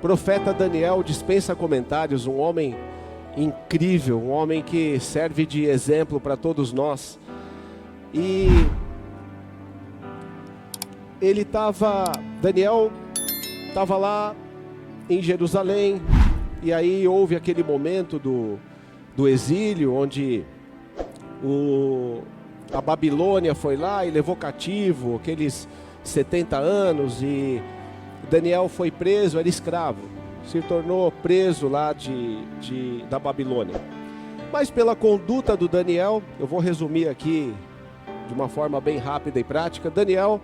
profeta Daniel dispensa comentários, um homem incrível, um homem que serve de exemplo para todos nós. E Daniel estava lá em Jerusalém, e aí houve aquele momento do exílio, onde a Babilônia foi lá e levou cativo aqueles 70 anos, e Daniel foi preso, era escravo, se tornou preso lá da Babilônia. Mas pela conduta do Daniel, eu vou resumir aqui de uma forma bem rápida e prática. Daniel,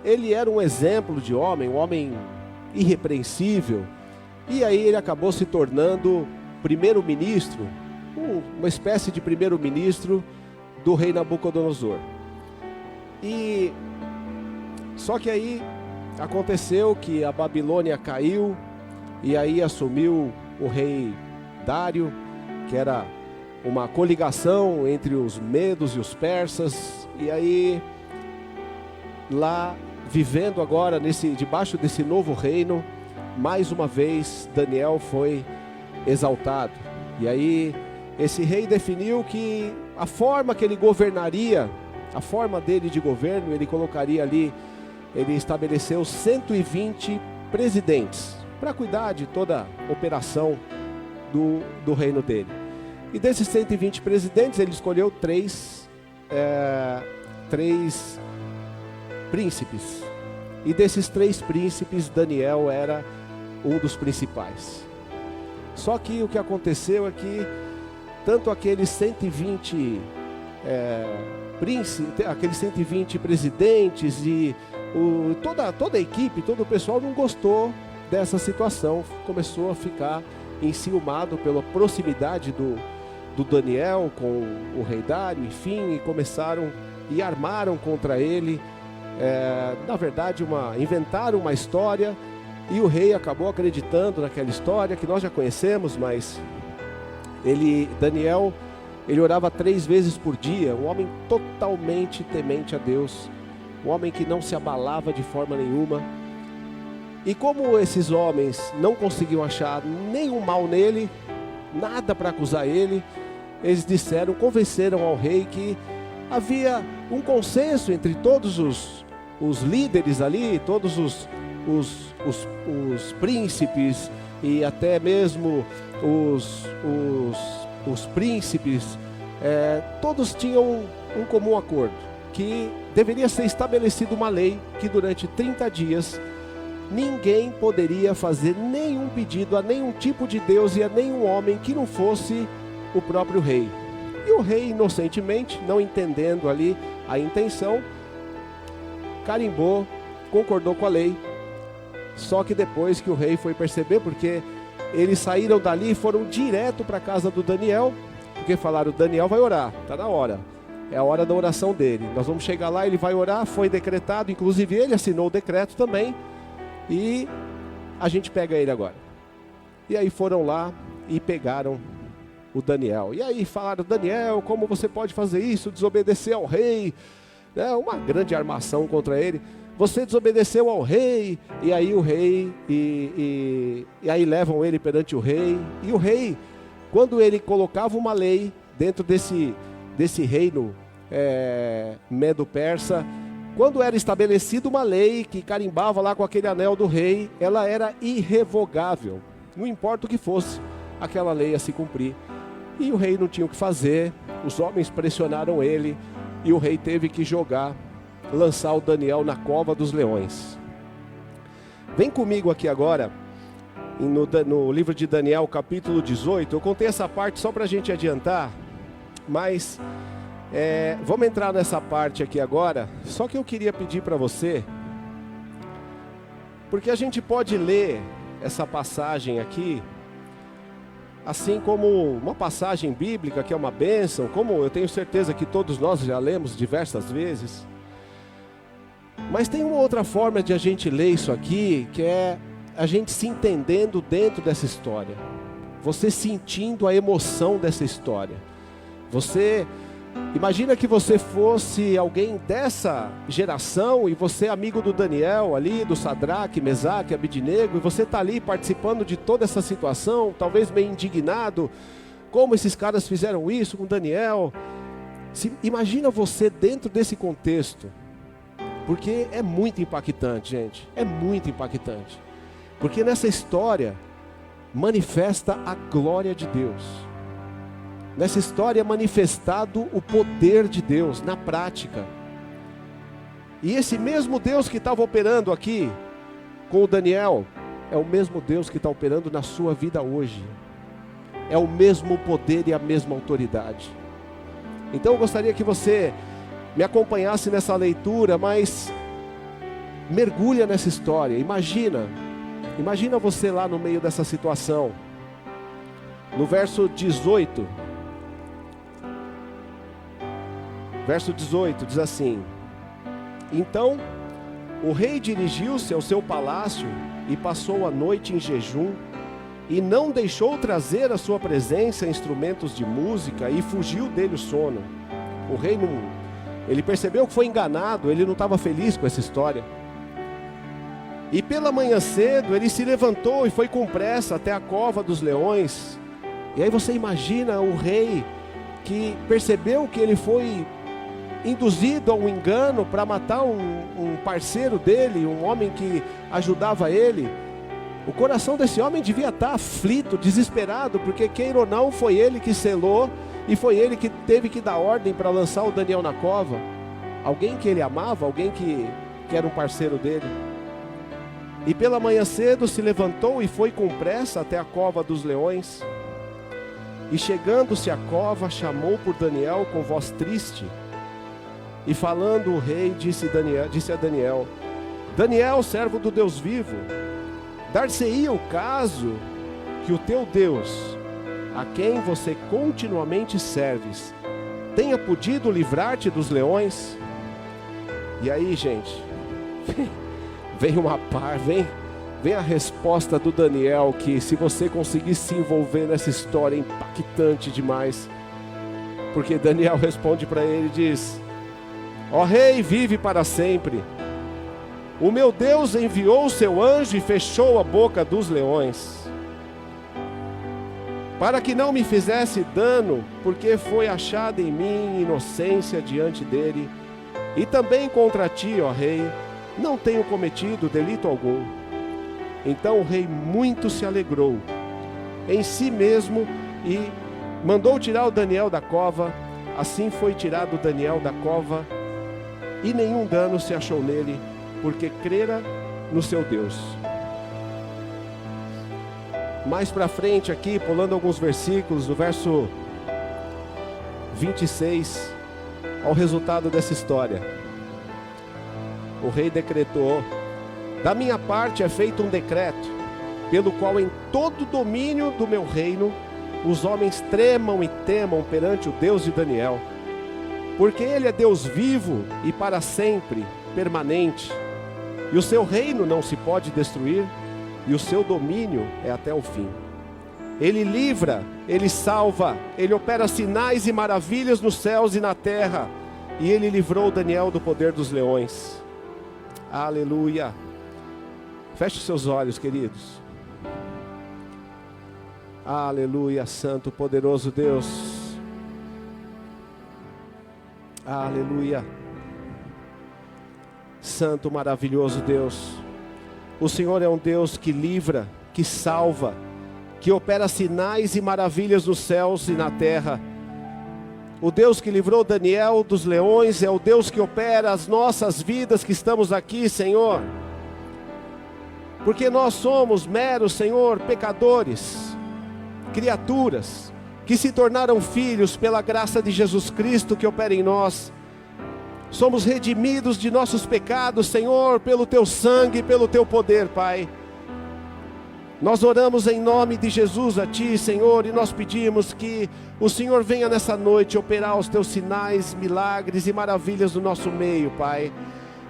ele era um exemplo de homem, um homem irrepreensível, e aí ele acabou se tornando primeiro-ministro, uma espécie de primeiro-ministro do rei Nabucodonosor. E só que aí aconteceu que a Babilônia caiu, e aí assumiu o rei Dário, que era uma coligação entre os medos e os persas. E aí, lá vivendo agora debaixo desse novo reino, mais uma vez Daniel foi exaltado. E aí esse rei definiu que a forma que ele governaria, a forma dele de governo, ele colocaria ali, ele estabeleceu 120 presidentes para cuidar de toda a operação do reino dele. E desses 120 presidentes, ele escolheu três príncipes. E desses 3 príncipes, Daniel era um dos principais. Só que o que aconteceu é que tanto aqueles 120 aqueles 120 presidentes e toda a equipe, todo o pessoal não gostou dessa situação, começou a ficar enciumado pela proximidade do Daniel com o rei Dário, enfim, e começaram e armaram contra ele, na verdade inventaram uma história, e o rei acabou acreditando naquela história que nós já conhecemos. Mas Daniel, ele orava 3 vezes por dia, um homem totalmente temente a Deus, um homem que não se abalava de forma nenhuma. E como esses homens não conseguiam achar nenhum mal nele, nada para acusar ele, eles convenceram ao rei que havia um consenso entre todos os líderes ali, todos os príncipes e até mesmo os príncipes, todos tinham um comum acordo, que deveria ser estabelecida uma lei que durante 30 dias ninguém poderia fazer nenhum pedido a nenhum tipo de Deus e a nenhum homem que não fosse o próprio rei. E o rei, inocentemente, não entendendo ali a intenção, carimbou, concordou com a lei. Só que depois que o rei foi perceber, porque eles saíram dali e foram direto para a casa do Daniel, porque falaram: Daniel vai orar, está na hora, é a hora da oração dele, nós vamos chegar lá, ele vai orar. Foi decretado, inclusive ele assinou o decreto também, e a gente pega ele agora. E aí foram lá e pegaram o Daniel. E aí falaram: Daniel, como você pode fazer isso, desobedecer ao rei? Uma grande armação contra ele. Você desobedeceu ao rei. E aí o rei, e aí levam ele perante o rei. E o rei, quando ele colocava uma lei dentro desse reino medo-persa, quando era estabelecida uma lei que carimbava lá com aquele anel do rei, ela era irrevogável, não importa o que fosse, aquela lei ia se cumprir. E o rei não tinha o que fazer, os homens pressionaram ele, e o rei teve que lançar o Daniel na cova dos leões. Vem comigo aqui agora, no livro de Daniel, capítulo 18, eu contei essa parte só para a gente adiantar, mas vamos entrar nessa parte aqui agora. Só que eu queria pedir para você, porque a gente pode ler essa passagem aqui, assim como uma passagem bíblica que é uma bênção, como eu tenho certeza que todos nós já lemos diversas vezes. Mas tem uma outra forma de a gente ler isso aqui, que é a gente se entendendo dentro dessa história, você sentindo a emoção dessa história, você Imagina que você fosse alguém dessa geração e você é amigo do Daniel ali, do Sadraque, Mesaque, Abidnego, e você está ali participando de toda essa situação, talvez meio indignado, como esses caras fizeram isso com Daniel. Imagina você dentro desse contexto, porque é muito impactante, gente, é muito impactante, porque nessa história manifesta a glória de Deus. Nessa história é manifestado o poder de Deus na prática. E esse mesmo Deus que estava operando aqui com o Daniel, é o mesmo Deus que está operando na sua vida hoje. É o mesmo poder e a mesma autoridade. Então eu gostaria que você me acompanhasse nessa leitura, mas mergulha nessa história. Imagina você lá no meio dessa situação. No verso 18... Verso 18 diz assim: então o rei dirigiu-se ao seu palácio e passou a noite em jejum, e não deixou trazer à sua presença instrumentos de música, e fugiu dele o sono. O rei ele percebeu que foi enganado, ele não estava feliz com essa história. E pela manhã cedo ele se levantou e foi com pressa até a cova dos leões. E aí você imagina o rei que percebeu que ele foi induzido a um engano para matar um parceiro dele, um homem que ajudava ele. O coração desse homem devia estar aflito, desesperado, porque queira ou não, foi ele que selou e foi ele que teve que dar ordem para lançar o Daniel na cova. Alguém que ele amava, alguém que era um parceiro dele. E pela manhã cedo se levantou e foi com pressa até a cova dos leões. E chegando-se à cova, chamou por Daniel com voz triste. E falando o rei, disse a Daniel: Daniel, servo do Deus vivo, dar-se-ia o caso que o teu Deus, a quem você continuamente serves, tenha podido livrar-te dos leões? E aí, gente, vem a resposta do Daniel, que se você conseguir se envolver nessa história é impactante demais. Porque Daniel responde para ele e diz: ó rei, vive para sempre. O meu Deus enviou o seu anjo e fechou a boca dos leões, para que não me fizesse dano, porque foi achada em mim inocência diante dele. E também contra ti, ó rei, não tenho cometido delito algum. Então o rei muito se alegrou em si mesmo e mandou tirar o Daniel da cova. Assim foi tirado Daniel da cova, e nenhum dano se achou nele, porque crera no seu Deus. Mais para frente aqui, pulando alguns versículos, no verso 26, ao resultado dessa história. O rei decretou: da minha parte é feito um decreto, pelo qual em todo o domínio do meu reino, os homens tremam e temam perante o Deus de Daniel, porque ele é Deus vivo e para sempre permanente, e o seu reino não se pode destruir, e o seu domínio é até o fim. Ele livra, ele salva, ele opera sinais e maravilhas nos céus e na terra, e ele livrou Daniel do poder dos leões. Aleluia. Feche seus olhos, queridos. Aleluia, santo, poderoso Deus. Aleluia. Santo, maravilhoso Deus. O Senhor é um Deus que livra, que salva, que opera sinais e maravilhas nos céus e na terra. O Deus que livrou Daniel dos leões é o Deus que opera as nossas vidas que estamos aqui, Senhor. Porque nós somos meros, Senhor, pecadores, criaturas que se tornaram filhos pela graça de Jesus Cristo que opera em nós. Somos redimidos de nossos pecados, Senhor, pelo Teu sangue e pelo Teu poder, Pai. Nós oramos em nome de Jesus a Ti, Senhor, e nós pedimos que o Senhor venha nessa noite operar os Teus sinais, milagres e maravilhas no nosso meio, Pai.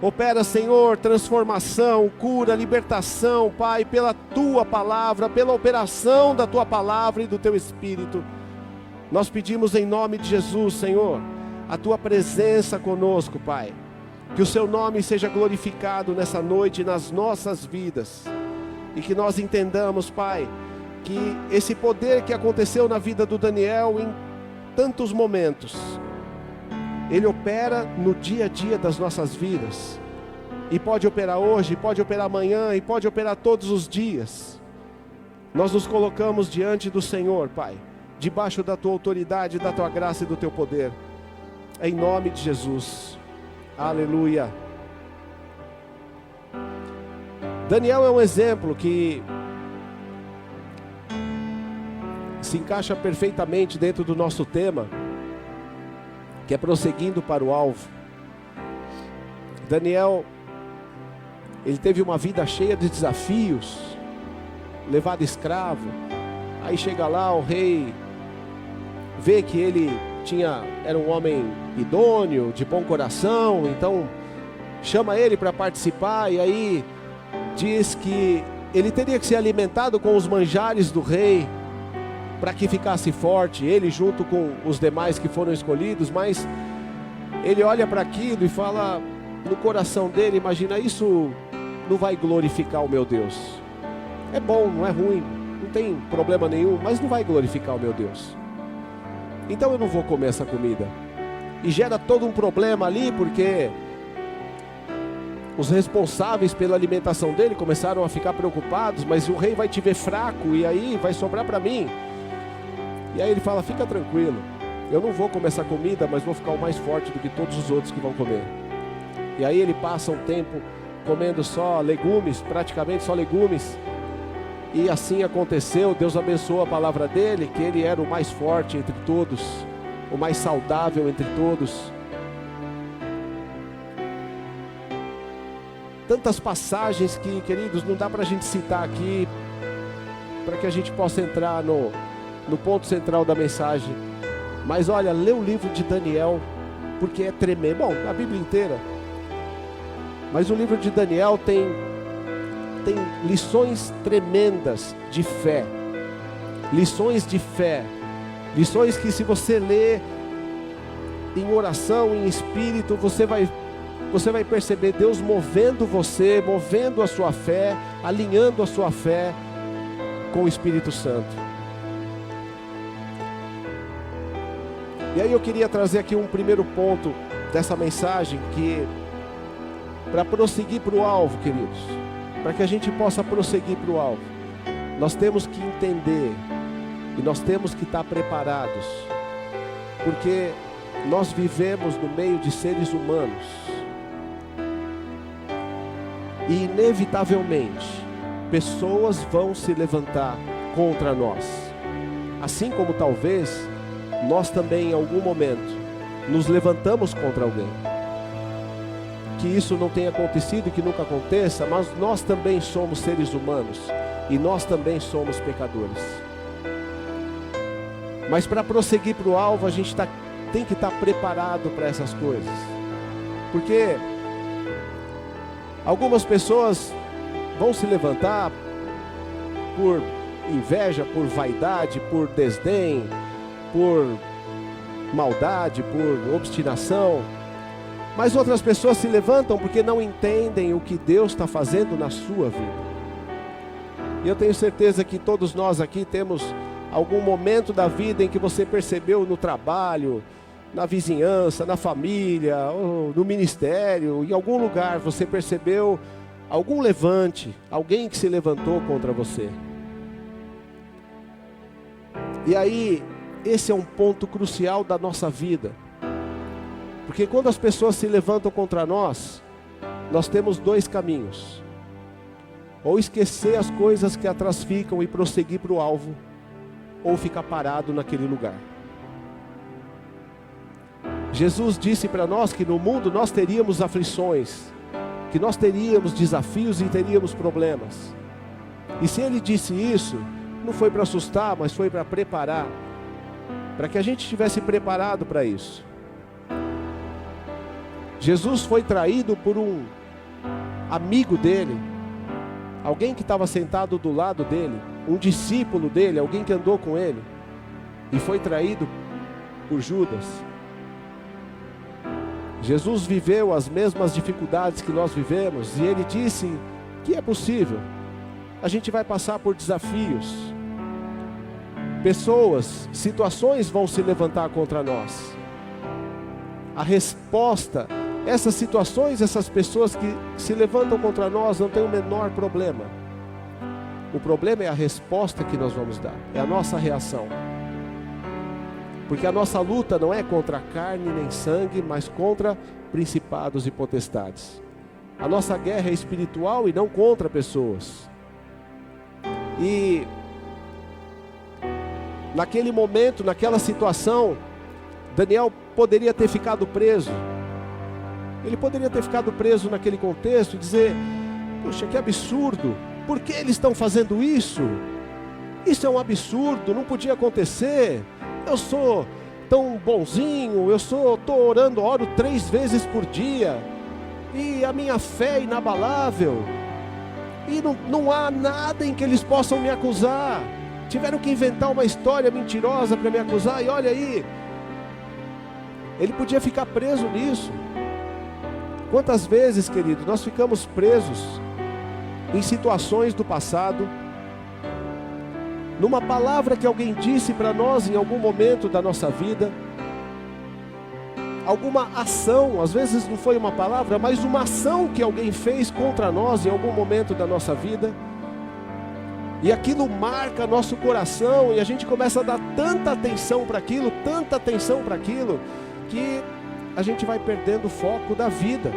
Opera, Senhor, transformação, cura, libertação, Pai, pela Tua palavra, pela operação da Tua palavra e do Teu Espírito. Nós pedimos em nome de Jesus, Senhor, a Tua presença conosco, Pai. Que o Seu nome seja glorificado nessa noite nas nossas vidas. E que nós entendamos, Pai, que esse poder que aconteceu na vida do Daniel em tantos momentos, ele opera no dia a dia das nossas vidas. E pode operar hoje, pode operar amanhã, e pode operar todos os dias. Nós nos colocamos diante do Senhor, Pai, debaixo da Tua autoridade, da Tua graça e do Teu poder. Em nome de Jesus. Aleluia. Daniel é um exemplo que se encaixa perfeitamente dentro do nosso tema, que é prosseguindo para o alvo. Daniel, ele teve uma vida cheia de desafios, levado escravo. Aí chega lá, o rei vê que ele era um homem idôneo, de bom coração, então chama ele para participar, e aí diz que ele teria que ser alimentado com os manjares do rei, para que ficasse forte, ele junto com os demais que foram escolhidos. Mas ele olha para aquilo e fala no coração dele, imagina, isso não vai glorificar o meu Deus. É bom, não é ruim, não tem problema nenhum, mas não vai glorificar o meu Deus. Então eu não vou comer essa comida. E gera todo um problema ali, porque os responsáveis pela alimentação dele começaram a ficar preocupados, mas o rei vai te ver fraco e aí vai sobrar para mim. E aí ele fala, fica tranquilo, eu não vou comer essa comida, mas vou ficar o mais forte do que todos os outros que vão comer. E aí ele passa um tempo comendo só legumes, praticamente só legumes. E assim aconteceu, Deus abençoou a palavra dele, que ele era o mais forte entre todos, o mais saudável entre todos. Tantas passagens que, queridos, não dá para a gente citar aqui, para que a gente possa entrar no ponto central da mensagem. Mas olha, lê o livro de Daniel, porque é tremendo. Bom, a Bíblia inteira. Mas o livro de Daniel tem lições tremendas de fé. Lições de fé. Lições que, se você ler em oração, em espírito, você vai perceber Deus movendo você, movendo a sua fé, alinhando a sua fé com o Espírito Santo. E aí eu queria trazer aqui um primeiro ponto dessa mensagem, que para prosseguir para o alvo, queridos, para que a gente possa prosseguir para o alvo, nós temos que entender e nós temos que estar preparados, porque nós vivemos no meio de seres humanos e inevitavelmente pessoas vão se levantar contra nós, assim como talvez nós também em algum momento nos levantamos contra alguém. Que isso não tenha acontecido e que nunca aconteça, mas nós também somos seres humanos e nós também somos pecadores. Mas para prosseguir para o alvo, a gente tem que estar preparado para essas coisas, porque algumas pessoas vão se levantar por inveja, por vaidade, por desdém, por maldade, por obstinação. Mas outras pessoas se levantam porque não entendem o que Deus está fazendo na sua vida. E eu tenho certeza que todos nós aqui temos algum momento da vida em que você percebeu no trabalho, na vizinhança, na família, ou no ministério, em algum lugar você percebeu algum levante, alguém que se levantou contra você. E aí, esse é um ponto crucial da nossa vida. Porque quando as pessoas se levantam contra nós, nós temos dois caminhos: ou esquecer as coisas que atrás ficam e prosseguir para o alvo, ou ficar parado naquele lugar. Jesus disse para nós que no mundo nós teríamos aflições, que nós teríamos desafios e teríamos problemas. E se Ele disse isso, não foi para assustar, mas foi para preparar, para que a gente estivesse preparado para isso. Jesus foi traído por um amigo dele, alguém que estava sentado do lado dele, um discípulo dele, alguém que andou com ele, e foi traído por Judas. Jesus viveu as mesmas dificuldades que nós vivemos, e Ele disse que é possível. A gente vai passar por desafios. Pessoas, situações vão se levantar contra nós. A resposta, essas situações, essas pessoas que se levantam contra nós não tem o menor problema. O problema é a resposta que nós vamos dar, é a nossa reação. Porque a nossa luta não é contra carne nem sangue, mas contra principados e potestades. A nossa guerra é espiritual e não contra pessoas. E naquele momento, naquela situação, Daniel poderia ter ficado preso. Ele poderia ter ficado preso naquele contexto e dizer: puxa, que absurdo, por que eles estão fazendo isso? Isso é um absurdo, não podia acontecer. Eu sou tão bonzinho, estou orando, oro 3 vezes por dia, e a minha fé é inabalável, e não há nada em que eles possam me acusar. Tiveram que inventar uma história mentirosa para me acusar, e olha aí, ele podia ficar preso nisso. Quantas vezes, querido, nós ficamos presos em situações do passado, numa palavra que alguém disse para nós em algum momento da nossa vida, alguma ação, às vezes não foi uma palavra, mas uma ação que alguém fez contra nós em algum momento da nossa vida, e aquilo marca nosso coração, e a gente começa a dar tanta atenção para aquilo, que a gente vai perdendo o foco da vida.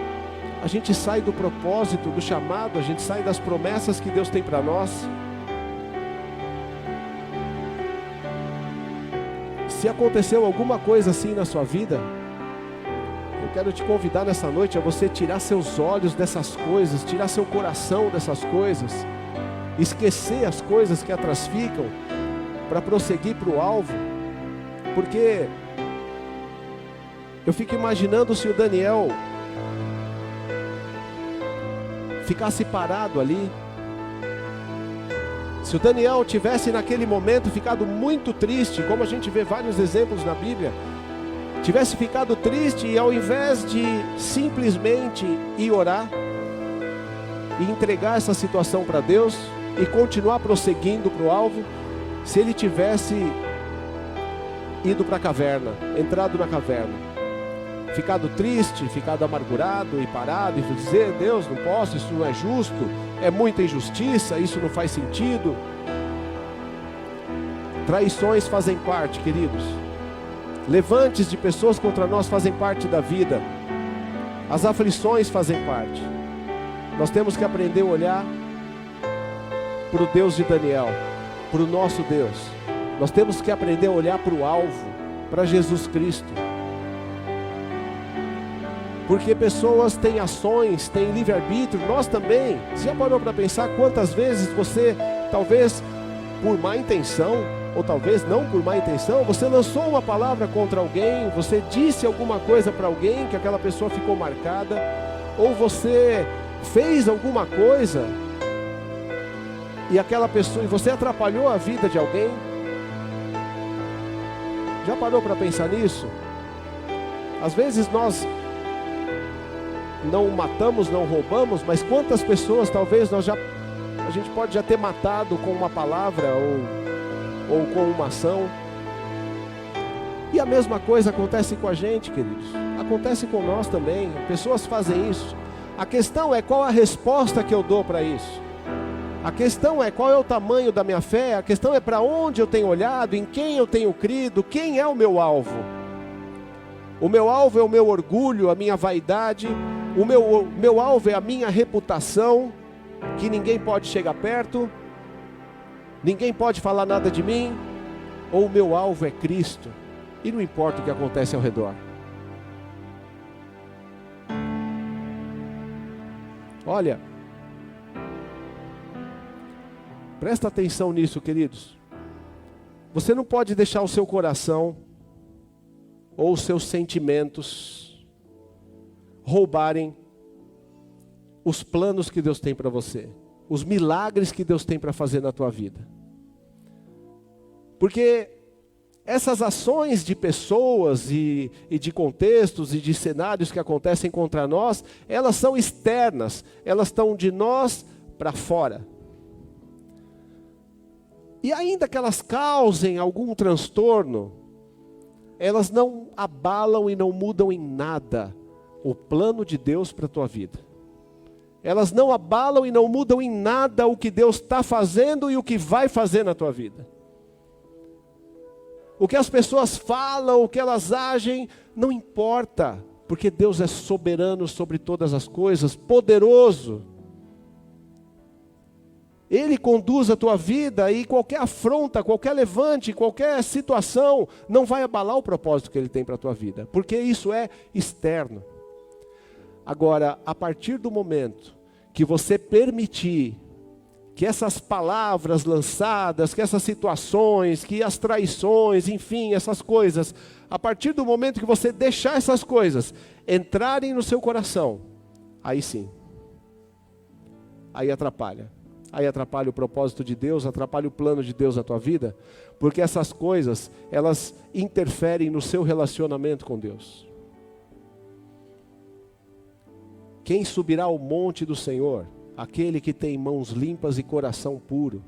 A gente sai do propósito, do chamado, a gente sai das promessas que Deus tem para nós. Se aconteceu alguma coisa assim na sua vida, eu quero te convidar nessa noite a você tirar seus olhos dessas coisas, tirar seu coração dessas coisas, esquecer as coisas que atrás ficam, para prosseguir para o alvo. Porque eu fico imaginando se o Daniel ficasse parado ali, se o Daniel tivesse naquele momento ficado muito triste, como a gente vê vários exemplos na Bíblia, tivesse ficado triste e ao invés de simplesmente ir orar e entregar essa situação para Deus e continuar prosseguindo para o alvo, se ele tivesse ido para a caverna, entrado na caverna, ficado triste, ficado amargurado e parado e dizer: Deus, não posso, isso não é justo, é muita injustiça, isso não faz sentido. Traições fazem parte, queridos. Levantes de pessoas contra nós fazem parte da vida. As aflições fazem parte. Nós temos que aprender a olhar para o Deus de Daniel, para o nosso Deus. Nós temos que aprender a olhar para o alvo, para Jesus Cristo. Porque pessoas têm ações, têm livre-arbítrio, nós também. Você já parou para pensar quantas vezes você, talvez por má intenção, ou talvez não por má intenção, você lançou uma palavra contra alguém, você disse alguma coisa para alguém que aquela pessoa ficou marcada, ou você fez alguma coisa e aquela pessoa, e você atrapalhou a vida de alguém. Já parou para pensar nisso? Às vezes nós não matamos, não roubamos, mas quantas pessoas talvez a gente pode já ter matado com uma palavra ou com uma ação. E a mesma coisa acontece com a gente, queridos. Acontece com nós também. Pessoas fazem isso. A questão é qual a resposta que eu dou para isso. A questão é qual é o tamanho da minha fé. A questão é para onde eu tenho olhado, em quem eu tenho crido, quem é o meu alvo. O meu alvo é o meu orgulho, a minha vaidade. O meu alvo é a minha reputação, que ninguém pode chegar perto, ninguém pode falar nada de mim. Ou o meu alvo é Cristo, e não importa o que acontece ao redor. Olha, presta atenção nisso, queridos. Você não pode deixar o seu coração ou os seus sentimentos roubarem os planos que Deus tem para você, os milagres que Deus tem para fazer na tua vida. Porque essas ações de pessoas e de contextos e de cenários que acontecem contra nós, elas são externas, elas estão de nós para fora. E ainda que elas causem algum transtorno, elas não abalam e não mudam em nada o plano de Deus para a tua vida. Elas não abalam e não mudam em nada o que Deus está fazendo e o que vai fazer na tua vida. O que as pessoas falam, o que elas agem, não importa, porque Deus é soberano sobre todas as coisas, poderoso. Ele conduz a tua vida e qualquer afronta, qualquer levante, qualquer situação não vai abalar o propósito que Ele tem para a tua vida, porque isso é externo. Agora, a partir do momento que você permitir que essas palavras lançadas, que essas situações, que as traições, enfim, essas coisas, a partir do momento que você deixar essas coisas entrarem no seu coração, aí sim, aí atrapalha. Aí atrapalha o propósito de Deus, atrapalha o plano de Deus na tua vida, porque essas coisas, elas interferem no seu relacionamento com Deus. Quem subirá ao monte do Senhor? Aquele que tem mãos limpas e coração puro.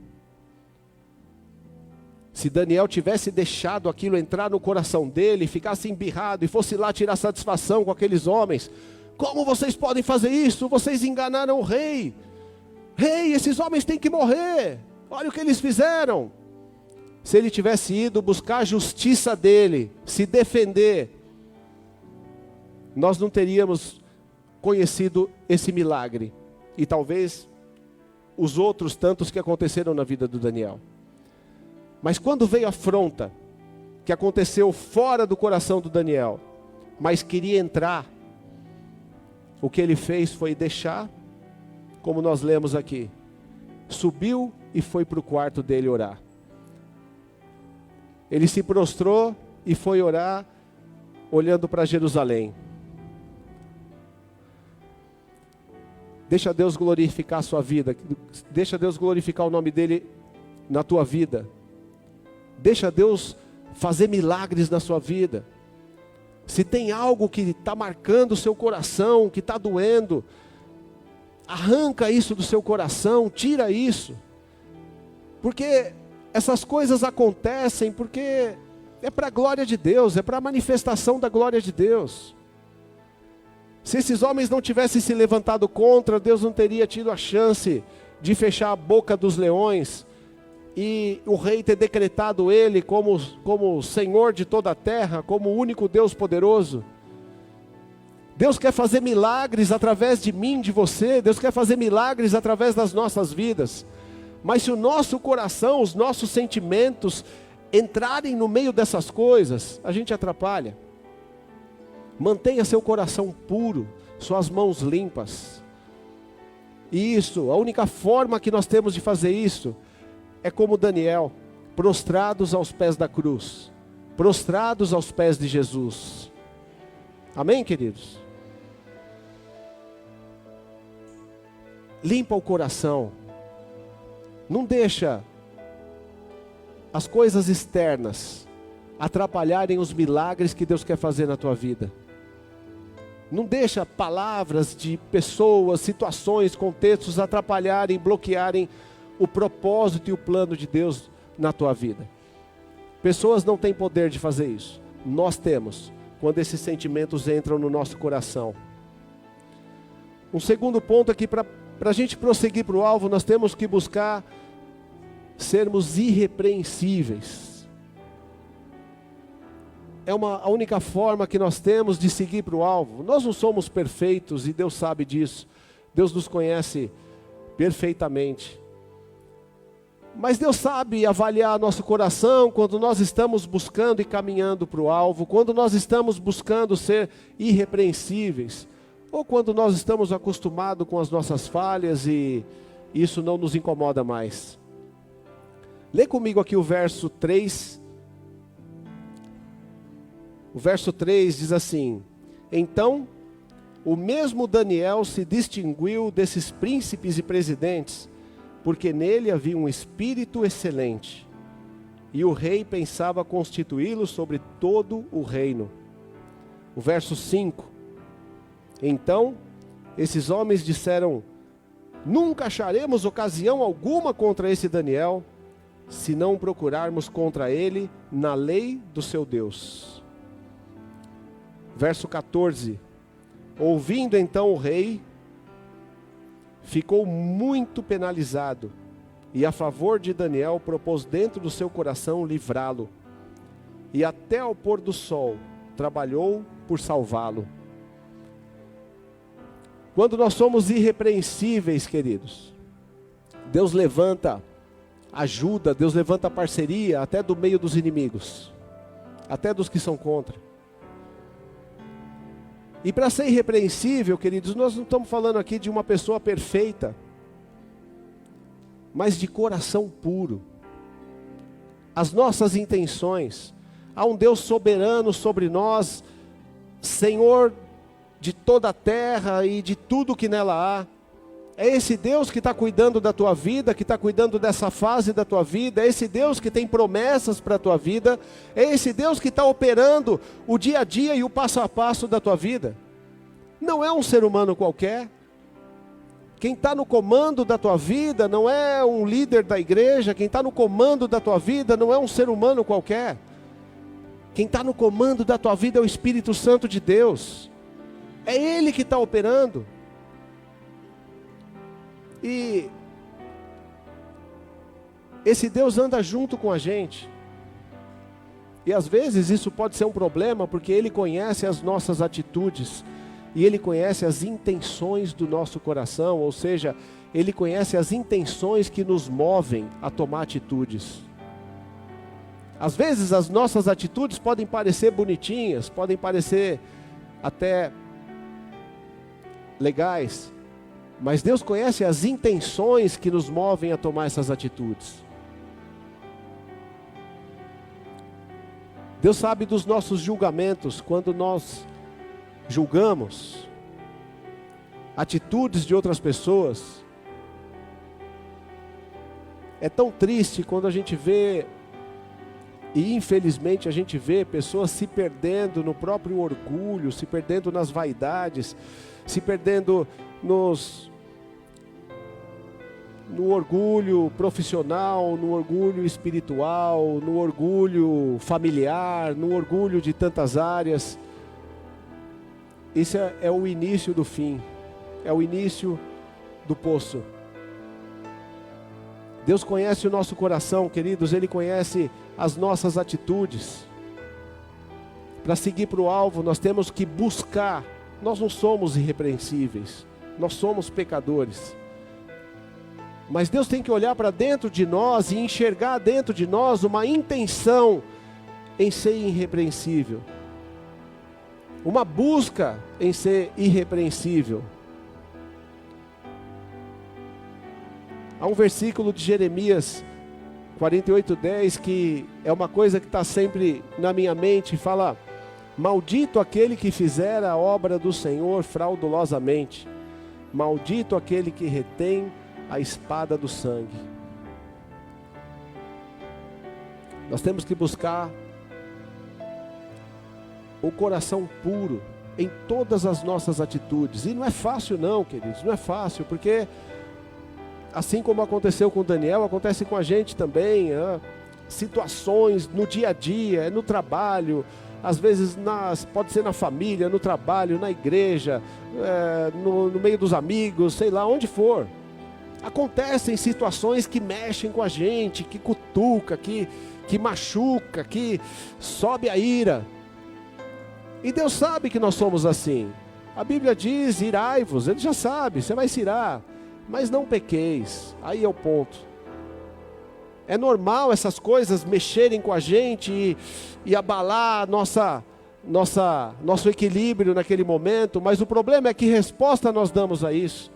Se Daniel tivesse deixado aquilo entrar no coração dele, ficasse embirrado e fosse lá tirar satisfação com aqueles homens, como vocês podem fazer isso? Vocês enganaram o rei. Rei, esses homens têm que morrer. Olha o que eles fizeram. Se ele tivesse ido buscar a justiça dele, se defender, nós não teríamos conhecido esse milagre. E talvez os outros tantos que aconteceram na vida do Daniel. Mas quando veio a afronta, que aconteceu fora do coração do Daniel, mas queria entrar, o que ele fez foi deixar, como nós lemos aqui, subiu e foi para o quarto dele orar. Ele se prostrou e foi orar, olhando para Jerusalém. Deixa Deus glorificar a sua vida, deixa Deus glorificar o nome dele na tua vida. Deixa Deus fazer milagres na sua vida. Se tem algo que está marcando o seu coração, que está doendo, arranca isso do seu coração, tira isso. Porque essas coisas acontecem porque é para a glória de Deus, é para a manifestação da glória de Deus. Se esses homens não tivessem se levantado contra, Deus não teria tido a chance de fechar a boca dos leões e o rei ter decretado ele como Senhor de toda a terra, como o único Deus poderoso. Deus quer fazer milagres através de mim, de você. Deus quer fazer milagres através das nossas vidas. Mas se o nosso coração, os nossos sentimentos entrarem no meio dessas coisas, a gente atrapalha. Mantenha seu coração puro, suas mãos limpas. E isso, a única forma que nós temos de fazer isso é como Daniel, prostrados aos pés da cruz, prostrados aos pés de Jesus. Amém, queridos? Limpa o coração. Não deixa as coisas externas atrapalharem os milagres que Deus quer fazer na tua vida. Não deixa palavras de pessoas, situações, contextos atrapalharem, bloquearem o propósito e o plano de Deus na tua vida. Pessoas não têm poder de fazer isso. Nós temos, quando esses sentimentos entram no nosso coração. Um segundo ponto aqui, para a gente prosseguir para o alvo, nós temos que buscar sermos irrepreensíveis. É a única forma que nós temos de seguir para o alvo. Nós não somos perfeitos e Deus sabe disso. Deus nos conhece perfeitamente. Mas Deus sabe avaliar nosso coração quando nós estamos buscando e caminhando para o alvo, quando nós estamos buscando ser irrepreensíveis, ou quando nós estamos acostumados com as nossas falhas e isso não nos incomoda mais. Lê comigo aqui o verso 3. O verso 3 diz assim: então, o mesmo Daniel se distinguiu desses príncipes e presidentes, porque nele havia um espírito excelente, e o rei pensava constituí-lo sobre todo o reino. O verso 5. Então, esses homens disseram: nunca acharemos ocasião alguma contra esse Daniel, se não procurarmos contra ele na lei do seu Deus. Verso 14. Ouvindo então o rei, ficou muito penalizado, e a favor de Daniel propôs dentro do seu coração livrá-lo, e até ao pôr do sol trabalhou por salvá-lo. Quando nós somos irrepreensíveis, queridos, Deus levanta ajuda, Deus levanta parceria até do meio dos inimigos, até dos que são contra. E para ser irrepreensível, queridos, nós não estamos falando aqui de uma pessoa perfeita, mas de coração puro. As nossas intenções. Há um Deus soberano sobre nós, Senhor de toda a terra e de tudo que nela há. É esse Deus que está cuidando da tua vida, que está cuidando dessa fase da tua vida. É esse Deus que tem promessas para a tua vida. É esse Deus que está operando o dia a dia e o passo a passo da tua vida. Não é um ser humano qualquer. Quem está no comando da tua vida não é um líder da igreja. Quem está no comando da tua vida não é um ser humano qualquer. Quem está no comando da tua vida é o Espírito Santo de Deus. É Ele que está operando. E esse Deus anda junto com a gente. E às vezes isso pode ser um problema, porque Ele conhece as nossas atitudes. E Ele conhece as intenções do nosso coração. Ou seja, Ele conhece as intenções que nos movem a tomar atitudes. Às vezes as nossas atitudes podem parecer bonitinhas, podem parecer até legais. Mas Deus conhece as intenções que nos movem a tomar essas atitudes. Deus sabe dos nossos julgamentos, quando nós julgamos atitudes de outras pessoas. É tão triste quando a gente vê, e infelizmente a gente vê pessoas se perdendo no próprio orgulho, se perdendo nas vaidades, se perdendo no orgulho profissional, no orgulho espiritual, no orgulho familiar, no orgulho de tantas áreas. Isso é o início do fim, é o início do poço. Deus conhece o nosso coração, queridos, Ele conhece as nossas atitudes. Para seguir para o alvo, nós temos que buscar. Nós não somos irrepreensíveis, nós somos pecadores. Mas Deus tem que olhar para dentro de nós e enxergar dentro de nós uma intenção em ser irrepreensível. Uma busca em ser irrepreensível. Há um versículo de Jeremias 48:10 que é uma coisa que está sempre na minha mente. Fala: maldito aquele que fizer a obra do Senhor fraudulosamente. Maldito aquele que retém a espada do sangue. Nós temos que buscar o coração puro em todas as nossas atitudes. E não é fácil não, queridos, não é fácil, porque assim como aconteceu com Daniel, acontece com a gente também. Situações no dia a dia, no trabalho, às vezes pode ser na família, no trabalho, na igreja, no meio dos amigos, sei lá, onde for. Acontecem situações que mexem com a gente, que cutuca, que machuca, que sobe a ira. E Deus sabe que nós somos assim. A Bíblia diz: irai-vos. Ele já sabe, você vai se irar, mas não pequeis. Aí é o ponto. É normal essas coisas mexerem com a gente e abalar nosso equilíbrio naquele momento, mas o problema é que resposta nós damos a isso.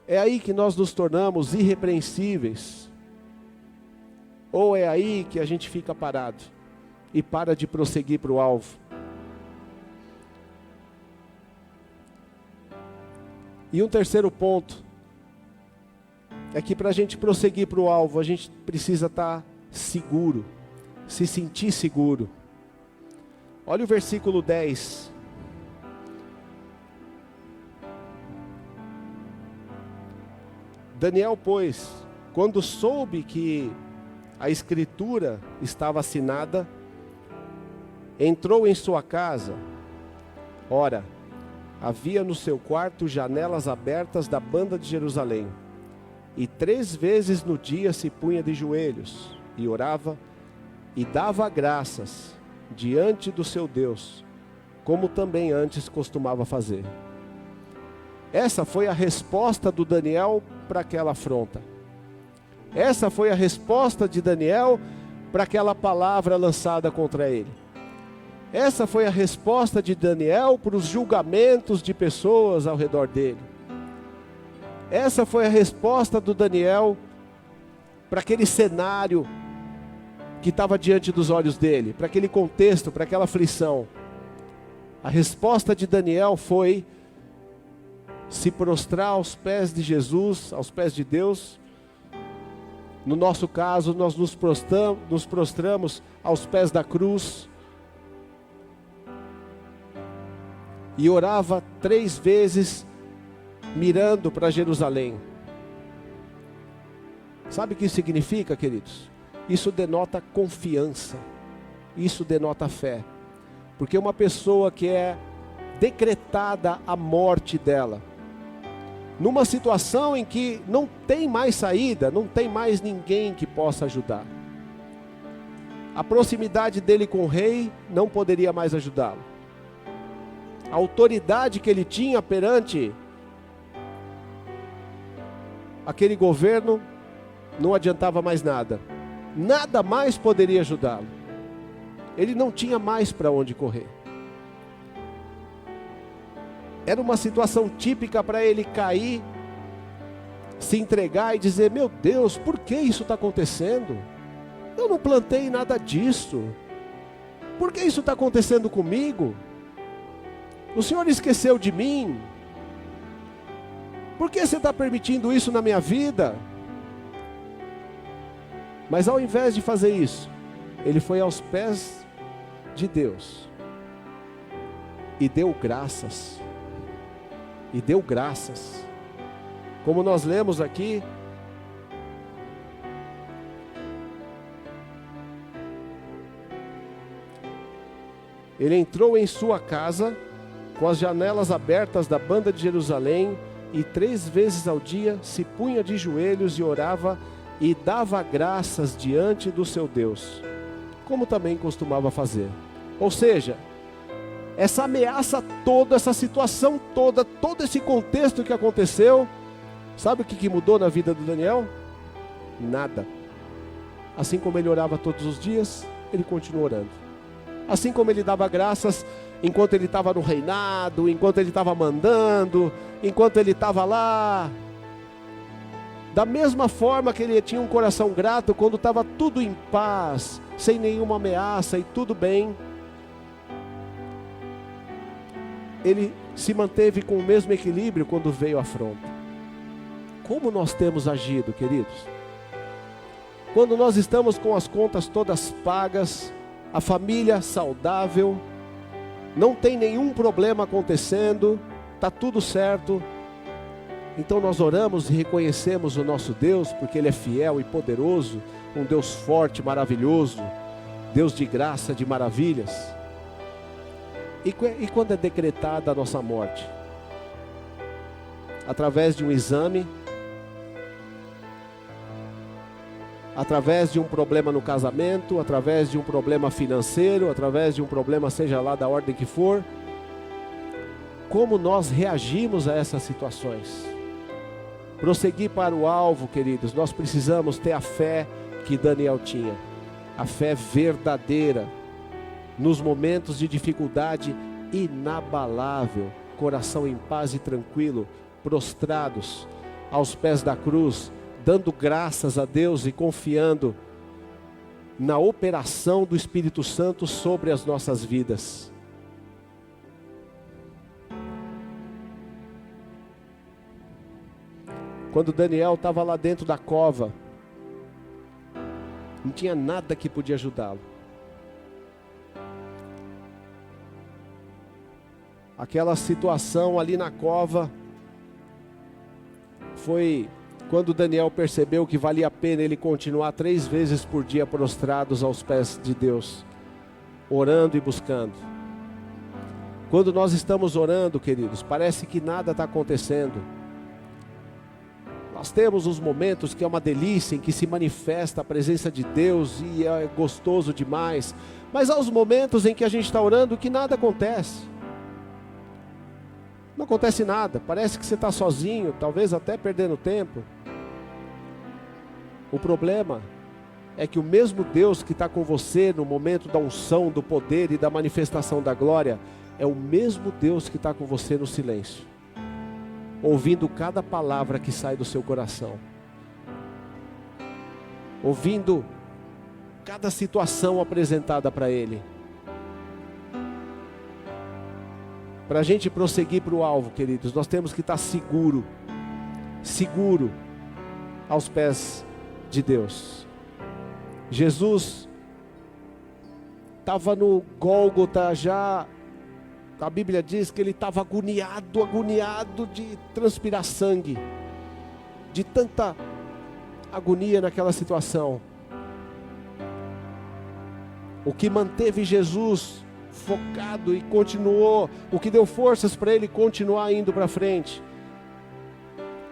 É aí que nós nos tornamos irrepreensíveis. Ou é aí que a gente fica parado e para de prosseguir para o alvo. E um terceiro ponto é que para a gente prosseguir para o alvo, a gente precisa estar seguro, se sentir seguro. Olha o versículo 10. Daniel, pois, quando soube que a escritura estava assinada, entrou em sua casa. Ora, havia no seu quarto janelas abertas da banda de Jerusalém. E 3 vezes no dia se punha de joelhos e orava e dava graças diante do seu Deus, como também antes costumava fazer. Essa foi a resposta do Daniel para aquela afronta. Essa foi a resposta de Daniel para aquela palavra lançada contra ele. Essa foi a resposta de Daniel para os julgamentos de pessoas ao redor dele. Essa foi a resposta do Daniel para aquele cenário que estava diante dos olhos dele, para aquele contexto, para aquela aflição. A resposta de Daniel foi se prostrar aos pés de Jesus, aos pés de Deus. No nosso caso, nós nos prostramos aos pés da cruz. E orava 3 vezes, mirando para Jerusalém. Sabe o que isso significa, queridos? Isso denota confiança. Isso denota fé. Porque uma pessoa que é decretada a morte dela, numa situação em que não tem mais saída, não tem mais ninguém que possa ajudar. A proximidade dele com o rei não poderia mais ajudá-lo. A autoridade que ele tinha perante aquele governo não adiantava mais nada. Nada mais poderia ajudá-lo. Ele não tinha mais para onde correr. Era uma situação típica para ele cair, se entregar e dizer: meu Deus, por que isso está acontecendo? Eu não plantei nada disso. Por que isso está acontecendo comigo? O Senhor esqueceu de mim? Por que você está permitindo isso na minha vida? Mas ao invés de fazer isso, ele foi aos pés de Deus e deu graças. E deu graças. Como nós lemos aqui, ele entrou em sua casa com as janelas abertas da banda de Jerusalém, e 3 vezes ao dia se punha de joelhos e orava e dava graças diante do seu Deus, como também costumava fazer. Ou seja, essa ameaça toda, essa situação toda, todo esse contexto que aconteceu, sabe o que mudou na vida do Daniel? Nada. Assim como ele orava todos os dias, ele continuou orando. Assim como ele dava graças enquanto ele estava no reinado, enquanto ele estava mandando, enquanto ele estava lá. Da mesma forma que ele tinha um coração grato quando estava tudo em paz, sem nenhuma ameaça e tudo bem, ele se manteve com o mesmo equilíbrio quando veio a afronta. Como nós temos agido, queridos? Quando nós estamos com as contas todas pagas, a família saudável, não tem nenhum problema acontecendo, está tudo certo, então nós oramos e reconhecemos o nosso Deus, porque Ele é fiel e poderoso, um Deus forte, maravilhoso, Deus de graça, de maravilhas. E quando é decretada a nossa morte? Através de um exame, através de um problema no casamento, através de um problema financeiro, através de um problema seja lá da ordem que for. Como nós reagimos a essas situações? Prosseguir para o alvo, queridos, nós precisamos ter a fé que Daniel tinha, a fé verdadeira, nos momentos de dificuldade, inabalável, coração em paz e tranquilo, prostrados aos pés da cruz, dando graças a Deus e confiando na operação do Espírito Santo sobre as nossas vidas. Quando Daniel estava lá dentro da cova, Não tinha nada que podia ajudá-lo. Aquela situação ali na cova foi quando Daniel percebeu que valia a pena ele continuar 3 vezes por dia prostrados aos pés de Deus, orando e buscando. Quando nós estamos orando, queridos, parece que nada está acontecendo. Nós temos os momentos que é uma delícia, em que se manifesta a presença de Deus e é gostoso demais. Mas há os momentos em que a gente está orando que nada acontece. Não acontece nada, parece que você está sozinho, talvez até perdendo tempo. O problema é que o mesmo Deus que está com você no momento da unção, do poder e da manifestação da glória, é o mesmo Deus que está com você no silêncio, ouvindo cada palavra que sai do seu coração, ouvindo cada situação apresentada para Ele. Para a gente prosseguir para o alvo, queridos, nós temos que estar seguro aos pés de Deus. Jesus estava no Gólgota já, a Bíblia diz que ele estava agoniado de transpirar sangue, de tanta agonia naquela situação. O que manteve Jesus focado e continuou, o que deu forças para ele continuar indo para frente,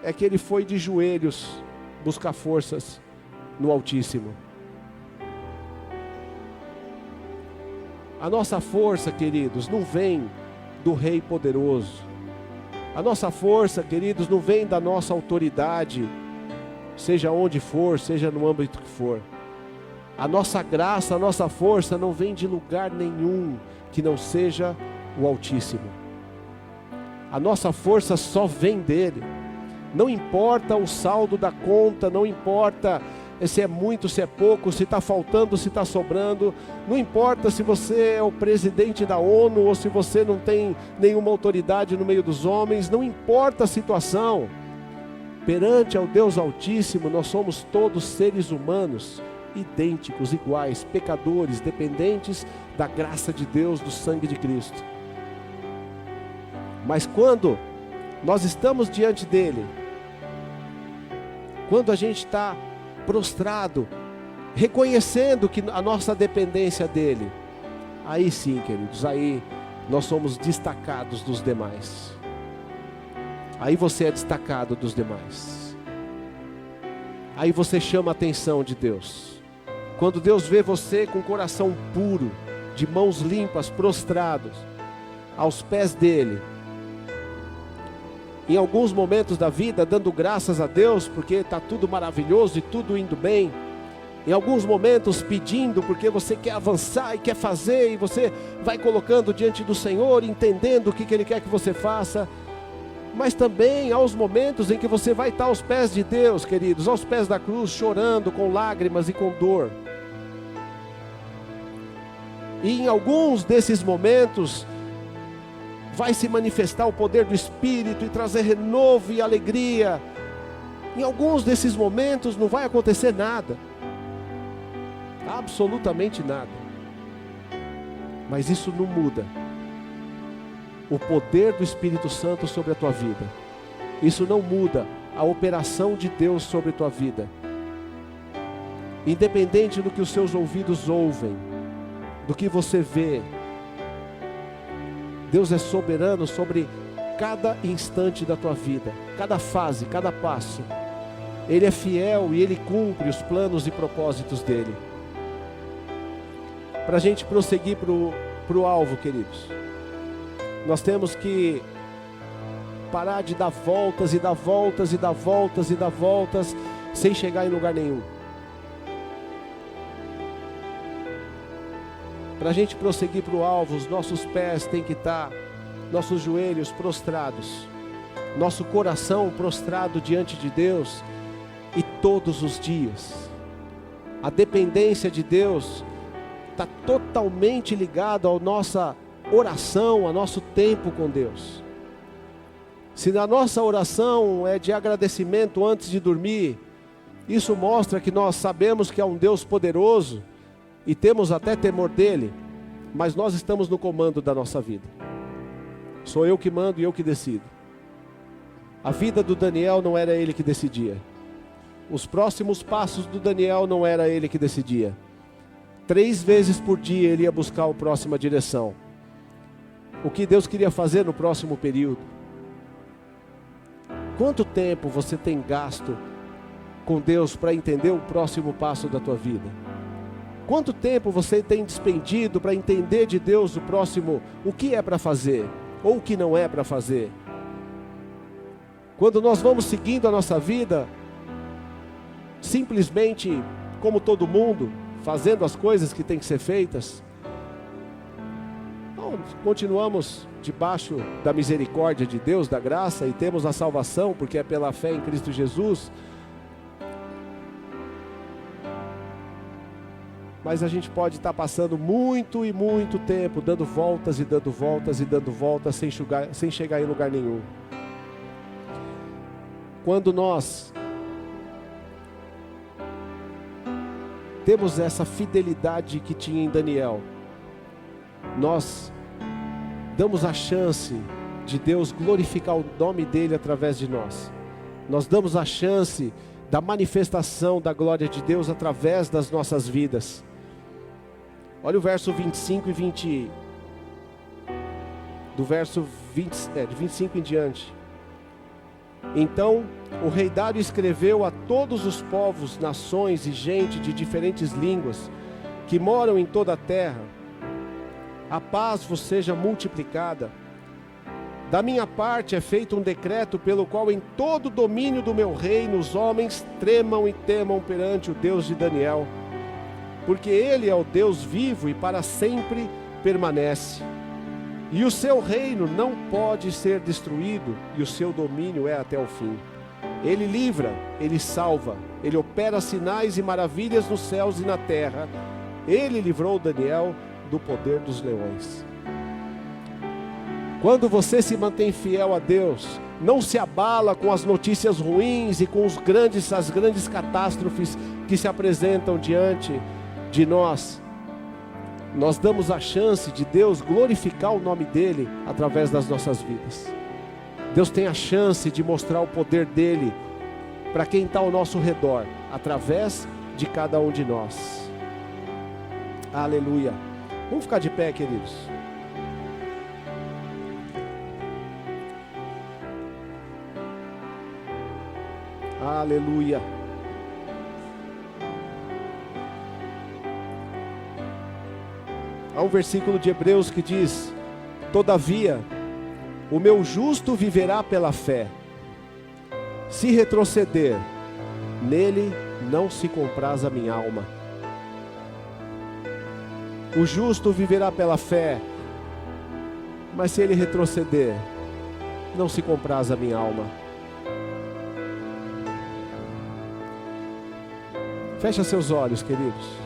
é que ele foi de joelhos buscar forças no Altíssimo. A nossa força, queridos, não vem do Rei poderoso. A nossa força, queridos, não vem da nossa autoridade, seja onde for, seja no âmbito que for. A nossa graça, a nossa força não vem de lugar nenhum que não seja o Altíssimo. A nossa força só vem dele. Não importa o saldo da conta, não importa se é muito, se é pouco, se está faltando, se está sobrando. Não importa se você é o presidente da ONU ou se você não tem nenhuma autoridade no meio dos homens. Não importa a situação. Perante ao Deus Altíssimo, nós somos todos seres humanos, idênticos, iguais, pecadores, dependentes da graça de Deus, do sangue de Cristo. Mas quando nós estamos diante dele, quando a gente está prostrado, reconhecendo que a nossa dependência dele, aí sim, queridos, aí nós somos destacados dos demais. Aí você é destacado dos demais. Aí você chama a atenção de Deus. Quando Deus vê você com o coração puro, de mãos limpas, prostrados aos pés dele, em alguns momentos da vida, dando graças a Deus, porque está tudo maravilhoso e tudo indo bem. Em alguns momentos pedindo, porque você quer avançar e quer fazer, e você vai colocando diante do Senhor, entendendo o que Ele quer que você faça. Mas também há os momentos em que você vai estar aos pés de Deus, queridos, aos pés da cruz, chorando com lágrimas e com dor. E em alguns desses momentos vai se manifestar o poder do Espírito e trazer renovo e alegria. Em alguns desses momentos não vai acontecer nada, absolutamente nada. Mas isso não muda o poder do Espírito Santo sobre a tua vida. Isso não muda a operação de Deus sobre a tua vida. Independente do que os seus ouvidos ouvem, do que você vê, Deus é soberano sobre cada instante da tua vida, cada fase, cada passo. Ele é fiel e Ele cumpre os planos e propósitos dEle. Para a gente prosseguir para o alvo, queridos, nós temos que parar de dar voltas e dar voltas e dar voltas e dar voltas sem chegar em lugar nenhum. Para a gente prosseguir para o alvo, os nossos pés têm que estar, nossos joelhos prostrados, nosso coração prostrado diante de Deus, e todos os dias. A dependência de Deus está totalmente ligada à nossa oração, ao nosso tempo com Deus. Se na nossa oração é de agradecimento antes de dormir, Isso mostra que nós sabemos que é um Deus poderoso e temos até temor dele, mas nós estamos no comando da nossa vida. Sou eu que mando e eu que decido. A vida do Daniel não era ele que decidia. Os próximos passos do Daniel não era ele que decidia. 3 vezes por dia ele ia buscar a próxima direção. O que Deus queria fazer no próximo período. Quanto tempo você tem gasto com Deus para entender o próximo passo da tua vida? Quanto tempo você tem despendido para entender de Deus o próximo, o que é para fazer, ou o que não é para fazer? Quando nós vamos seguindo a nossa vida, simplesmente como todo mundo, fazendo as coisas que têm que ser feitas, então, continuamos debaixo da misericórdia de Deus, da graça, e temos a salvação, porque é pela fé em Cristo Jesus. Mas a gente pode estar passando muito e muito tempo dando voltas e dando voltas e dando voltas sem chegar em lugar nenhum. Quando nós temos essa fidelidade que tinha em Daniel, nós damos a chance de Deus glorificar o nome dele através de nós. Nós damos a chance da manifestação da glória de Deus através das nossas vidas. Olha o verso 25 e 20, do verso 25 em diante. Então o rei Dário escreveu a todos os povos, nações e gente de diferentes línguas que moram em toda a terra: a paz vos seja multiplicada. Da minha parte é feito um decreto pelo qual em todo o domínio do meu reino os homens tremam e temam perante o Deus de Daniel, porque ele é o Deus vivo e para sempre permanece. E o seu reino não pode ser destruído, e o seu domínio é até o fim. Ele livra, ele salva, ele opera sinais e maravilhas nos céus e na terra. Ele livrou Daniel do poder dos leões. Quando você se mantém fiel a Deus, não se abala com as notícias ruins e com as grandes catástrofes que se apresentam diante de nós. Nós damos a chance de Deus glorificar o nome dele através das nossas vidas. Deus tem a chance de mostrar o poder dele para quem está ao nosso redor, através de cada um de nós. Aleluia. Vamos ficar de pé, queridos. Aleluia. Há um versículo de Hebreus que diz: todavia, o meu justo viverá pela fé. Se retroceder, nele não se compraz a minha alma. O justo viverá pela fé, mas se ele retroceder, não se compraz a minha alma. Fecha seus olhos, queridos.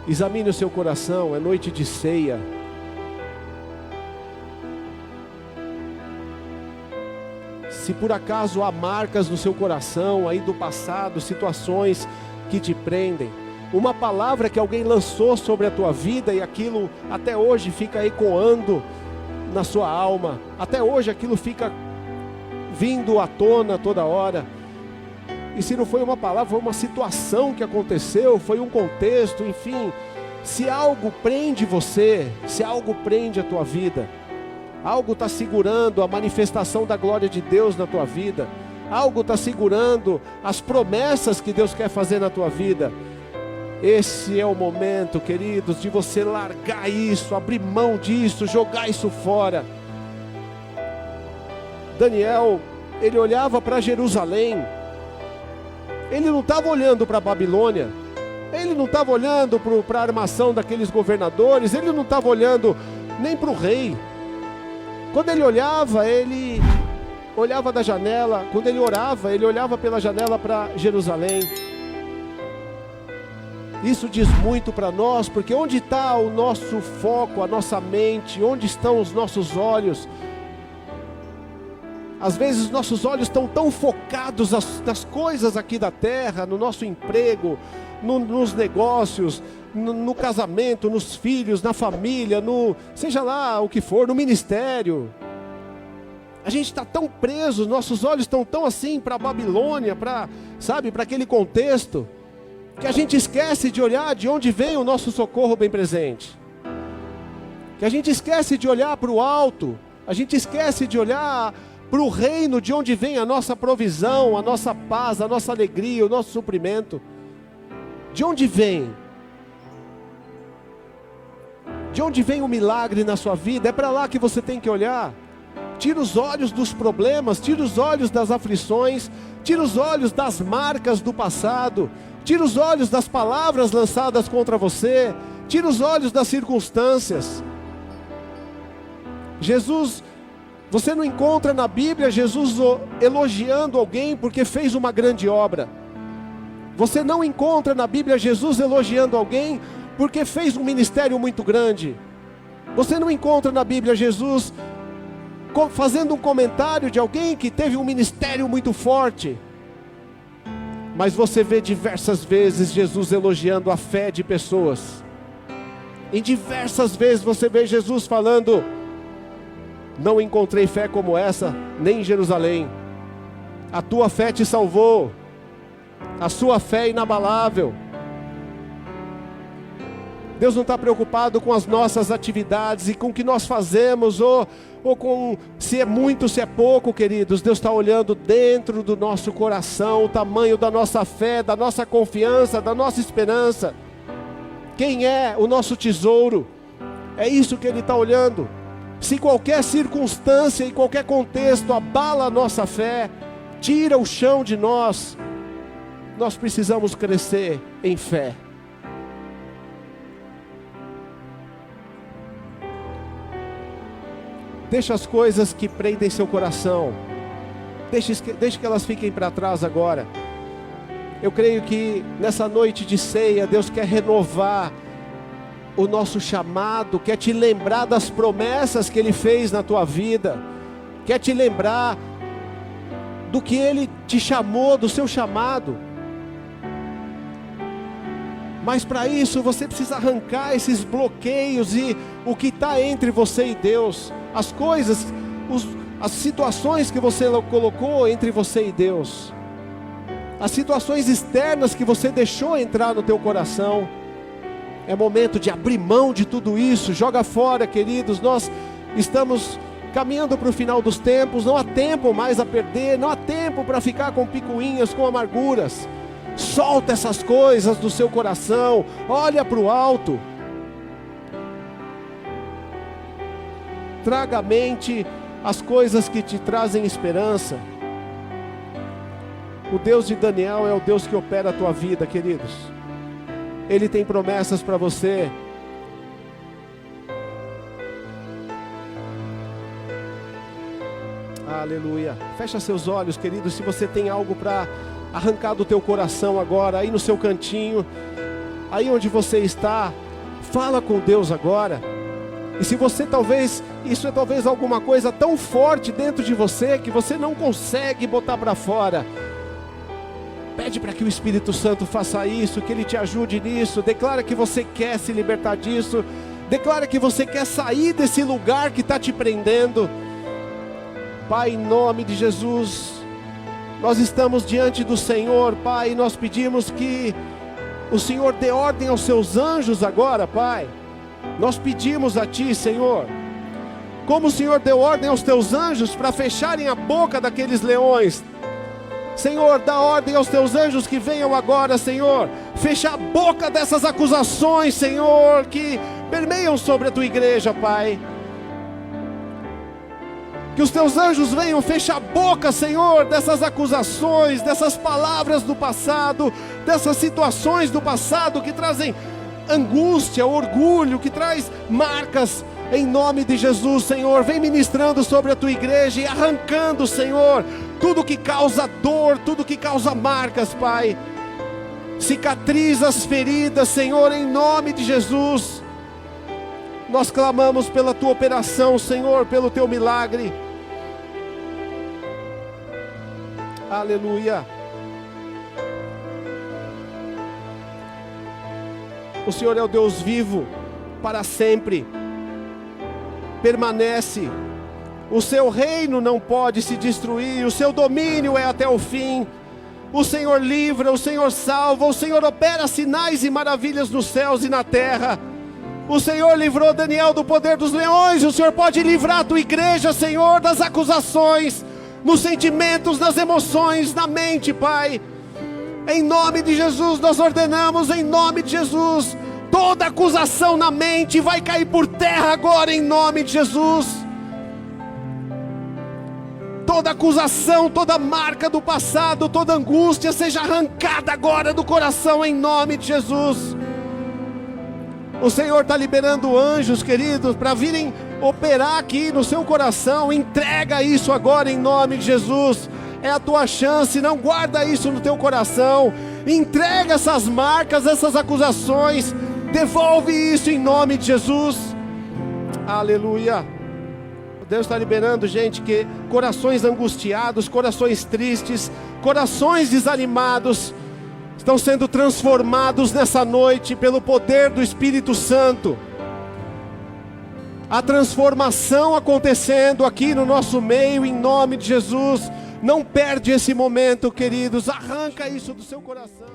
Examine o seu coração, é noite de ceia. Se por acaso há marcas no seu coração aí do passado, situações que te prendem, uma palavra que alguém lançou sobre a tua vida e aquilo até hoje fica ecoando na sua alma, até hoje aquilo fica vindo à tona toda hora. E se não foi uma palavra, foi uma situação que aconteceu, foi um contexto, enfim. Se algo prende você, se algo prende a tua vida, algo está segurando a manifestação da glória de Deus na tua vida, algo está segurando as promessas que Deus quer fazer na tua vida, esse é o momento, queridos, de você largar isso, abrir mão disso, jogar isso fora. Daniel, ele olhava para Jerusalém. Ele não estava olhando para a Babilônia, ele não estava olhando para a armação daqueles governadores, ele não estava olhando nem para o rei. Quando ele olhava da janela, quando ele orava, ele olhava pela janela para Jerusalém. Isso diz muito para nós, porque onde está o nosso foco, a nossa mente, onde estão os nossos olhos? Às vezes nossos olhos estão tão focados nas coisas aqui da terra, no nosso emprego, nos negócios, no casamento, nos filhos, na família, seja lá o que for, no ministério. A gente está tão preso, nossos olhos estão tão assim para a Babilônia, para aquele contexto, que a gente esquece de olhar de onde vem o nosso socorro bem presente. Que a gente esquece de olhar para o alto, a gente esquece de olhar para o reino de onde vem a nossa provisão, a nossa paz, a nossa alegria, o nosso suprimento. De onde vem? De onde vem o milagre na sua vida? É para lá que você tem que olhar. Tira os olhos dos problemas, tira os olhos das aflições, tira os olhos das marcas do passado, tira os olhos das palavras lançadas contra você, tira os olhos das circunstâncias. Jesus, você não encontra na Bíblia Jesus elogiando alguém porque fez uma grande obra. Você não encontra na Bíblia Jesus elogiando alguém porque fez um ministério muito grande. Você não encontra na Bíblia Jesus fazendo um comentário de alguém que teve um ministério muito forte. Mas você vê diversas vezes Jesus elogiando a fé de pessoas. Em diversas vezes você vê Jesus falando: não encontrei fé como essa, nem em Jerusalém. A tua fé te salvou. A sua fé é inabalável. Deus não está preocupado com as nossas atividades e com o que nós fazemos, ou com se é muito, se é pouco, queridos. Deus está olhando dentro do nosso coração, o tamanho da nossa fé, da nossa confiança, da nossa esperança. Quem é o nosso tesouro? É isso que Ele está olhando. Se qualquer circunstância e qualquer contexto abala a nossa fé, tira o chão de nós, nós precisamos crescer em fé. Deixa as coisas que prendem seu coração, deixe que elas fiquem para trás agora. Eu creio que nessa noite de ceia, Deus quer renovar o nosso chamado, quer te lembrar das promessas que Ele fez na tua vida, quer te lembrar do que Ele te chamou, do seu chamado. Mas para isso você precisa arrancar esses bloqueios e o que está entre você e Deus, as coisas, as situações que você colocou entre você e Deus, as situações externas que você deixou entrar no teu coração. É momento de abrir mão de tudo isso. Joga fora, queridos. Nós estamos caminhando para o final dos tempos. Não há tempo mais a perder. Não há tempo para ficar com picuinhas, com amarguras. Solta essas coisas do seu coração. Olha para o alto. Traga à mente as coisas que te trazem esperança. O Deus de Daniel é o Deus que opera a tua vida, queridos. Ele tem promessas para você. Aleluia. Fecha seus olhos, queridos. Se você tem algo para arrancar do teu coração agora, aí no seu cantinho, aí onde você está, fala com Deus agora. E se você isso é talvez alguma coisa tão forte dentro de você que você não consegue botar para fora, pede para que o Espírito Santo faça isso, que Ele te ajude nisso. Declara que você quer se libertar disso. Declara que você quer sair desse lugar que está te prendendo. Pai, em nome de Jesus, nós estamos diante do Senhor, Pai, e nós pedimos que o Senhor dê ordem aos seus anjos agora, Pai. Nós pedimos a Ti, Senhor, como o Senhor deu ordem aos Teus anjos para fecharem a boca daqueles leões. Senhor, dá ordem aos Teus anjos que venham agora, Senhor, fechar a boca dessas acusações, Senhor, que permeiam sobre a Tua igreja, Pai. Que os Teus anjos venham fechar a boca, Senhor, dessas acusações, dessas palavras do passado, dessas situações do passado que trazem angústia, orgulho, que traz marcas. Em nome de Jesus, Senhor, vem ministrando sobre a Tua igreja e arrancando, Senhor, tudo que causa dor, tudo que causa marcas, Pai. Cicatriza as feridas, Senhor, em nome de Jesus. Nós clamamos pela Tua operação, Senhor, pelo Teu milagre. Aleluia. O Senhor é o Deus vivo para sempre. Permanece. O seu reino não pode se destruir. O seu domínio é até o fim. O Senhor livra, o Senhor salva. O Senhor opera sinais e maravilhas nos céus e na terra. O Senhor livrou Daniel do poder dos leões. O Senhor pode livrar a tua igreja, Senhor, das acusações, nos sentimentos, nas emoções, na mente, Pai. Em nome de Jesus nós ordenamos, em nome de Jesus, toda acusação na mente vai cair por terra agora, em nome de Jesus. Toda acusação, toda marca do passado, toda angústia seja arrancada agora do coração, em nome de Jesus. O Senhor está liberando anjos, queridos, para virem operar aqui no seu coração. Entrega isso agora em nome de Jesus. É a tua chance, não guarda isso no teu coração. Entrega essas marcas, essas acusações. Devolve isso em nome de Jesus. Aleluia. Deus está liberando, gente, que corações angustiados, corações tristes, corações desanimados estão sendo transformados nessa noite pelo poder do Espírito Santo. A transformação acontecendo aqui no nosso meio, em nome de Jesus. Não perde esse momento, queridos. Arranca isso do seu coração.